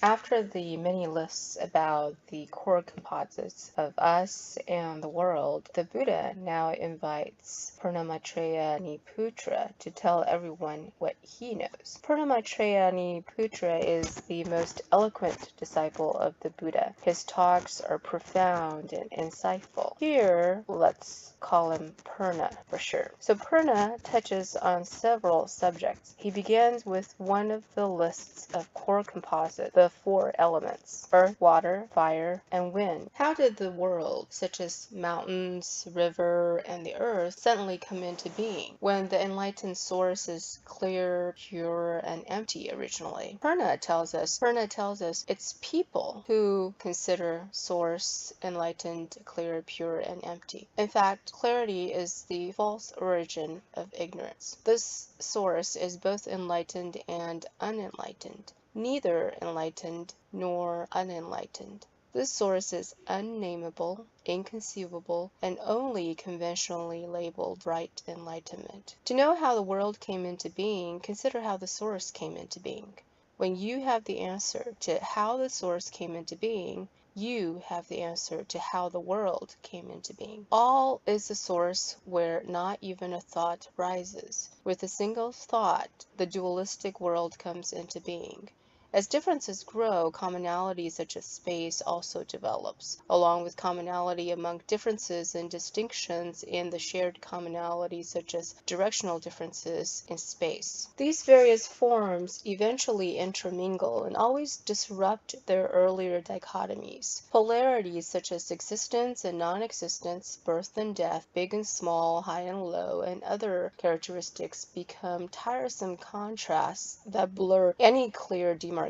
After the many lists about the core composites of us and the world, the Buddha now invites Purnamaitriya Niputra to tell everyone what he knows. Purnamaitriya Niputra is the most eloquent disciple of the Buddha. His talks are profound and insightful. Here, let's call him Purna for sure. So Purna touches on several subjects. He begins with one of the lists of core composites, the four elements: earth, water, fire, and wind. How did the world, such as mountains, river, and the earth, suddenly come into being when the enlightened source is clear, pure, and empty originally? Purna tells us it's people who consider source enlightened, clear, pure, and empty. In fact, clarity is the false origin of ignorance. This source is both enlightened and unenlightened, neither enlightened nor unenlightened. This source is unnameable, inconceivable, and only conventionally labeled right enlightenment. To know how the world came into being, consider how the source came into being. When you have the answer to how the source came into being, you have the answer to how the world came into being. All is the source where not even a thought rises. With a single thought, the dualistic world comes into being. As differences grow, commonality such as space also develops, along with commonality among differences and distinctions in the shared commonality such as directional differences in space. These various forms eventually intermingle and always disrupt their earlier dichotomies. Polarities such as existence and non-existence, birth and death, big and small, high and low, and other characteristics become tiresome contrasts that blur any clear demarcation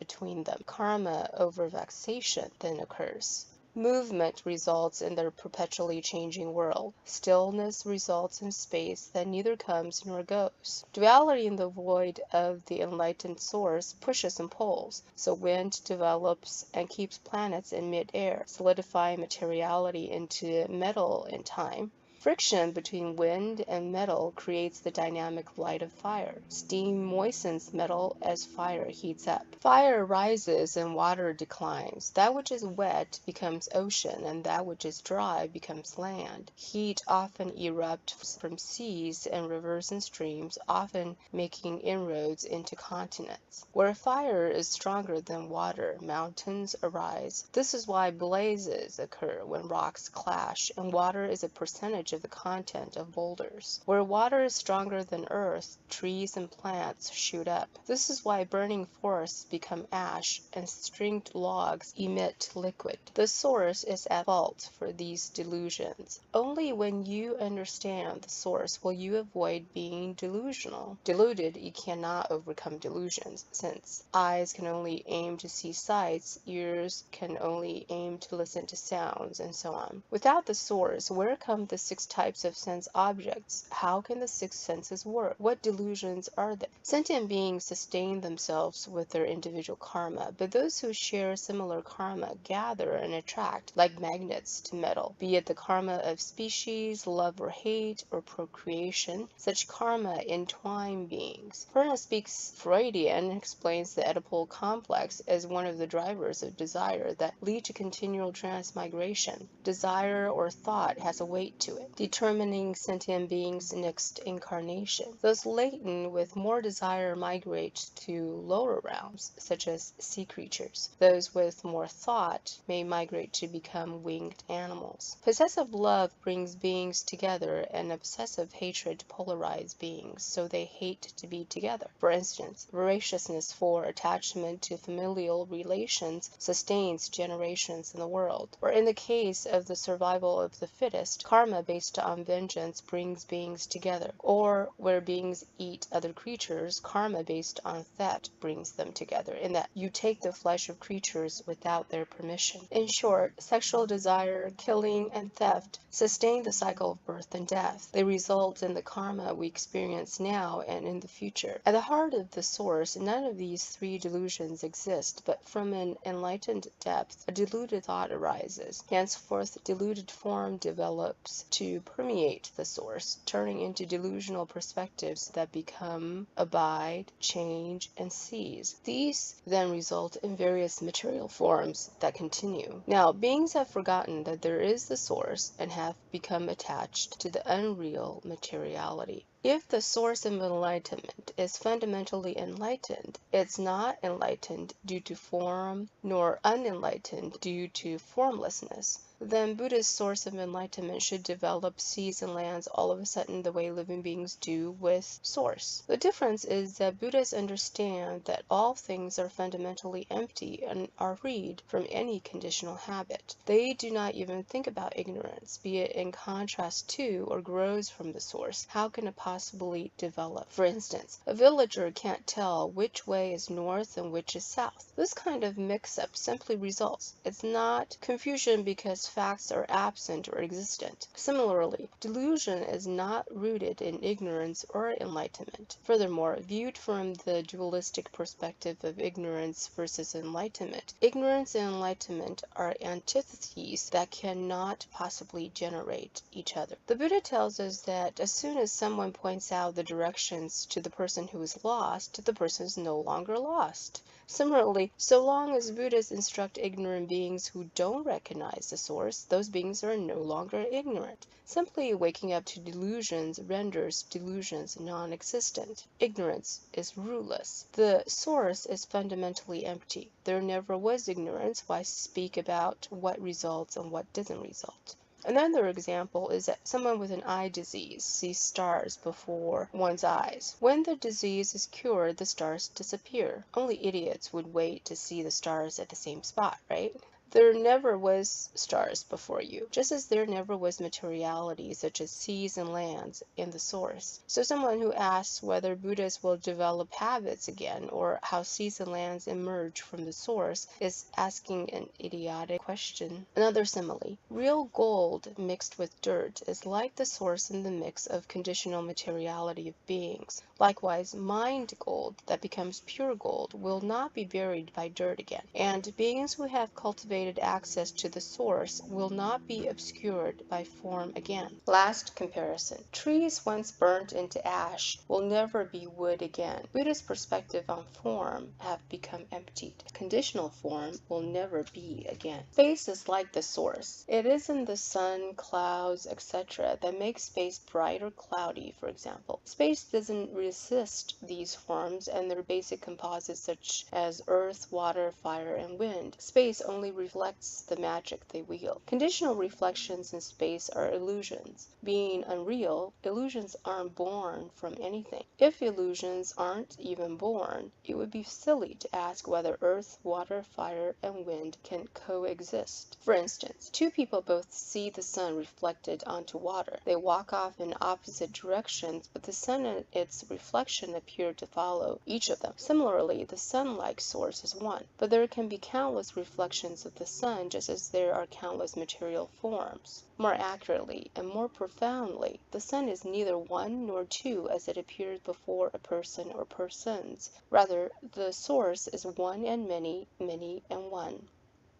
between them. Karma over vexation then occurs. Movement results in the perpetually changing world. Stillness results in space that neither comes nor goes. Duality in the void of the enlightened source pushes and pulls, so wind develops and keeps planets in mid-air, solidifying materiality into metal in time. Friction between wind and metal creates the dynamic light of fire. Steam moistens metal as fire heats up. Fire rises and water declines. That which is wet becomes ocean, and that which is dry becomes land. Heat often erupts from seas and rivers and streams, often making inroads into continents. Where fire is stronger than water, mountains arise. This is why blazes occur when rocks clash, and water is a percentage of the content of boulders. Where water is stronger than earth, trees and plants shoot up. This is why burning forests become ash and stringed logs emit liquid. The source is at fault for these delusions. Only when you understand the source will you avoid being delusional. Deluded, you cannot overcome delusions, since eyes can only aim to see sights, ears can only aim to listen to sounds, and so on. Without the source, where come the six types of sense objects? How can the six senses work? What delusions are they? Sentient beings sustain themselves with their individual karma, but those who share similar karma gather and attract like magnets to metal, be it the karma of species, love or hate, or procreation. Such karma entwine beings. Purna speaks Freudian and explains the Oedipal complex as one of the drivers of desire that lead to continual transmigration. Desire or thought has a weight to it, determining sentient beings' next incarnation. Those laden with more desire migrate to lower realms, such as sea creatures. Those with more thought may migrate to become winged animals. Possessive love brings beings together, and obsessive hatred polarizes beings, so they hate to be together. For instance, voraciousness for attachment to familial relations sustains generations in the world. Or in the case of the survival of the fittest, karma based on vengeance brings beings together. Or where beings eat other creatures, karma based on theft brings them together, in that you take the flesh of creatures without their permission. In short, sexual desire, killing, and theft sustain the cycle of birth and death. They result in the karma we experience now and in the future. At the heart of the source, none of these three delusions exist, but from an enlightened depth, a deluded thought arises. Henceforth, deluded form develops to to permeate the source, turning into delusional perspectives that become, abide, change, and cease. These then result in various material forms that continue. Now, beings have forgotten that there is the source and have become attached to the unreal materiality. If the source of enlightenment is fundamentally enlightened, it's not enlightened due to form, nor unenlightened due to formlessness. Then Buddha's source of enlightenment should develop seas and lands all of a sudden the way living beings do with source. The difference is that Buddhists understand that all things are fundamentally empty and are freed from any conditional habit. They do not even think about ignorance, be it in contrast to or grows from the source. How can it possibly develop? For instance, a villager can't tell which way is north and which is south. This kind of mix-up simply results. It's not confusion because facts are absent or existent. Similarly, delusion is not rooted in ignorance or enlightenment. Furthermore, viewed from the dualistic perspective of ignorance versus enlightenment, ignorance and enlightenment are antitheses that cannot possibly generate each other. The Buddha tells us that as soon as someone points out the directions to the person who is lost, the person is no longer lost. Similarly, so long as Buddhists instruct ignorant beings who don't recognize the source, those beings are no longer ignorant. Simply waking up to delusions renders delusions non-existent. Ignorance is rootless. The source is fundamentally empty. There never was ignorance. Why speak about what results and what doesn't result? Another example is that someone with an eye disease sees stars before one's eyes. When the disease is cured, the stars disappear. Only idiots would wait to see the stars at the same spot, right? There never was stars before you, just as there never was materiality such as seas and lands in the source. So someone who asks whether Buddhists will develop habits again or how seas and lands emerge from the source is asking an idiotic question. Another simile. Real gold mixed with dirt is like the source in the mix of conditional materiality of beings. Likewise, mind gold that becomes pure gold will not be buried by dirt again, and beings who have cultivated access to the source will not be obscured by form again. Last comparison. Trees once burnt into ash will never be wood again. Buddha's perspective on form have become emptied. Conditional form will never be again. Space is like the source. It isn't the sun, clouds, etc. that make space bright or cloudy, for example. Space doesn't resist these forms and their basic composites such as earth, water, fire, and wind. Space only reflects the magic they wield. Conditional reflections in space are illusions. Being unreal, illusions aren't born from anything. If illusions aren't even born, it would be silly to ask whether earth, water, fire, and wind can coexist. For instance, two people both see the sun reflected onto water. They walk off in opposite directions, but the sun and its reflection appear to follow each of them. Similarly, the sun-like source is one, but there can be countless reflections of the sun just as there are countless material forms. More accurately and more profoundly, the sun is neither one nor two as it appeared before a person or persons. Rather, the source is one and many, many and one.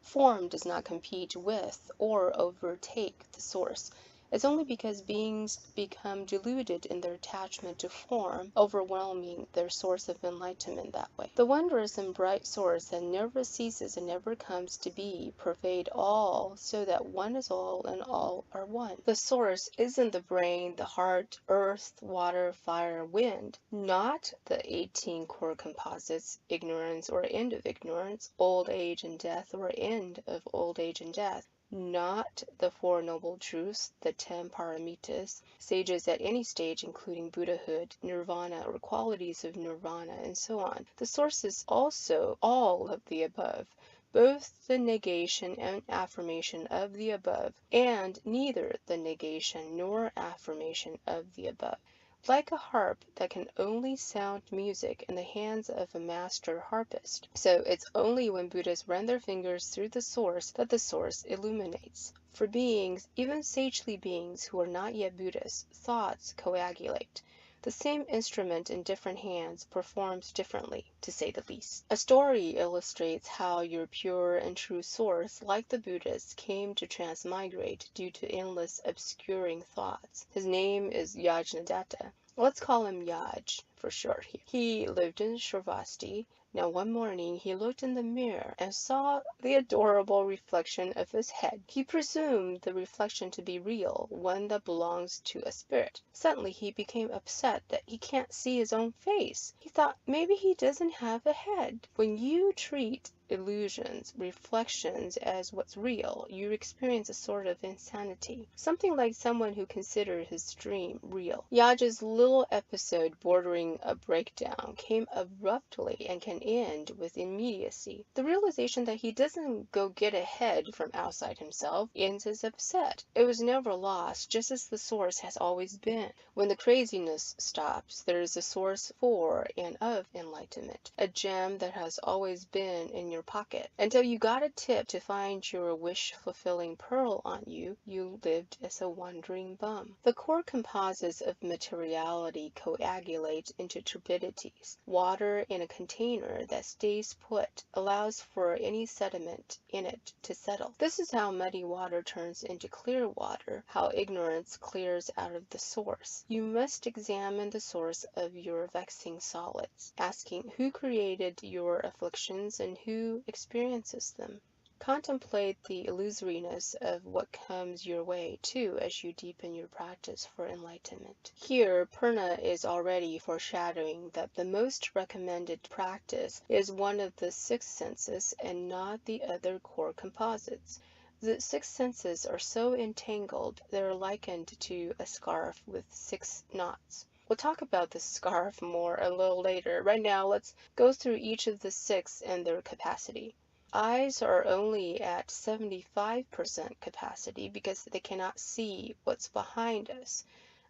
Form does not compete with or overtake the source. It's only because beings become deluded in their attachment to form, overwhelming their source of enlightenment that way. The wondrous and bright source that never ceases and never comes to be, pervade all, so that one is all and all are one. The source isn't the brain, the heart, earth, water, fire, wind, not the 18 core composites, ignorance or end of ignorance, old age and death or end of old age and death. Not the Four Noble Truths, the 10 Paramitas, sages at any stage including Buddhahood, nirvana or qualities of nirvana, and so on. The source is also all of the above, both the negation and affirmation of the above, and neither the negation nor affirmation of the above. Like a harp that can only sound music in the hands of a master harpist. So it's only when Buddhists run their fingers through the source that the source illuminates. For beings, even sagely beings who are not yet Buddhists, thoughts coagulate. The same instrument in different hands performs differently, to say the least. A story illustrates how your pure and true source, like the Buddhist, came to transmigrate due to endless obscuring thoughts. His name is Yajnadatta. Let's call him Yaj for short here. He lived in Shravasti. Now one morning he looked in the mirror and saw the adorable reflection of his head. He presumed the reflection to be real, one that belongs to a spirit. Suddenly he became upset that he can't see his own face. He thought maybe he doesn't have a head. When you treat illusions, reflections as what's real, you experience a sort of insanity, something like someone who considered his dream real. Yaj's little episode bordering a breakdown came abruptly and can end with immediacy. The realization that he doesn't go get a head from outside himself ends his upset. It was never lost, just as the source has always been. When the craziness stops, there is a source for and of enlightenment, a gem that has always been in your pocket. Until you got a tip to find your wish-fulfilling pearl on you, you lived as a wandering bum. The core composites of materiality coagulate into turbidities. Water in a container that stays put allows for any sediment in it to settle. This is how muddy water turns into clear water, how ignorance clears out of the source. You must examine the source of your vexing solids, asking who created your afflictions and who experiences them. Contemplate the illusoriness of what comes your way, too, as you deepen your practice for enlightenment. Here, Purna is already foreshadowing that the most recommended practice is one of the six senses and not the other core composites. The six senses are so entangled they're likened to a scarf with 6 knots. We'll talk about the scarf more a little later. Right now, let's go through each of the 6 and their capacity. Eyes are only at 75% capacity because they cannot see what's behind us.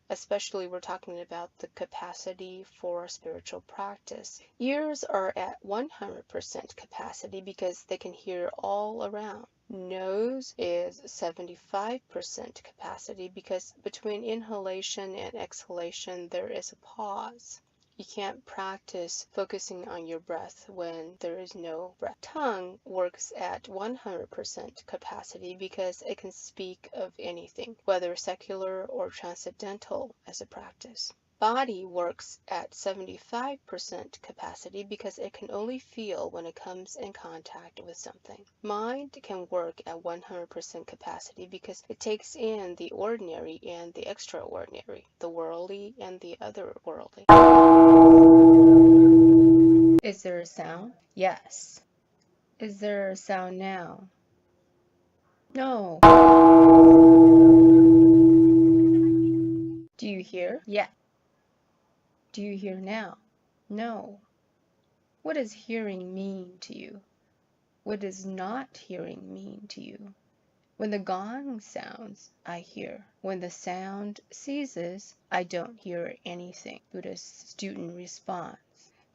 Especially we're talking about the capacity for spiritual practice. Ears are at 100% capacity because they can hear all around. Nose is 75% capacity because between inhalation and exhalation there is a pause. You can't practice focusing on your breath when there is no breath. Tongue works at 100% capacity because it can speak of anything, whether secular or transcendental as a practice. Body works at 75% capacity because it can only feel when it comes in contact with something. Mind can work at 100% capacity because it takes in the ordinary and the extraordinary, the worldly and the otherworldly. Is there a sound? Yes. Is there a sound now? No. Do you hear? Yes. Do you hear now? No. What does hearing mean to you? What does not hearing mean to you? When the gong sounds, I hear. When the sound ceases, I don't hear anything. Buddhist student responds.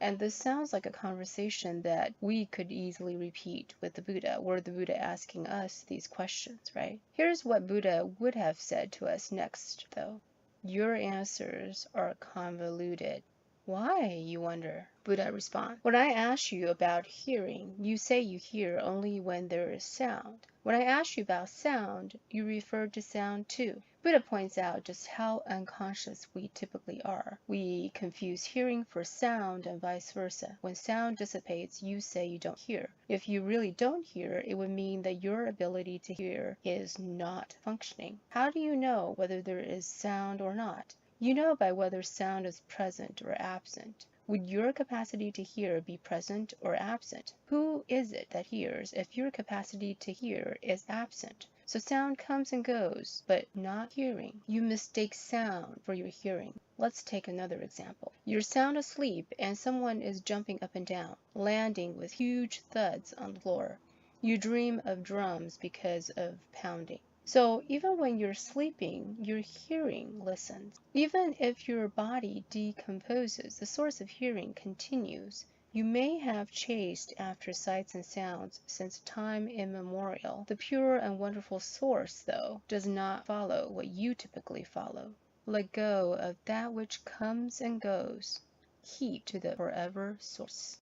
And this sounds like a conversation that we could easily repeat with the Buddha, were the Buddha asking us these questions, right? Here's what Buddha would have said to us next, though. Your answers are convoluted. Why, you wonder? Buddha responds. When I ask you about hearing, you say you hear only when there is sound. When I ask you about sound, you refer to sound too. Buddha points out just how unconscious we typically are. We confuse hearing for sound and vice versa. When sound dissipates, you say you don't hear. If you really don't hear, it would mean that your ability to hear is not functioning. How do you know whether there is sound or not? You know by whether sound is present or absent. Would your capacity to hear be present or absent? Who is it that hears if your capacity to hear is absent? So sound comes and goes, but not hearing. You mistake sound for your hearing. Let's take another example. You're sound asleep and someone is jumping up and down, landing with huge thuds on the floor. You dream of drums because of pounding. So even when you're sleeping, your hearing listens. Even if your body decomposes, the source of hearing continues. You may have chased after sights and sounds since time immemorial. The pure and wonderful source, though, does not follow what you typically follow. Let go of that which comes and goes. Heed to the forever source.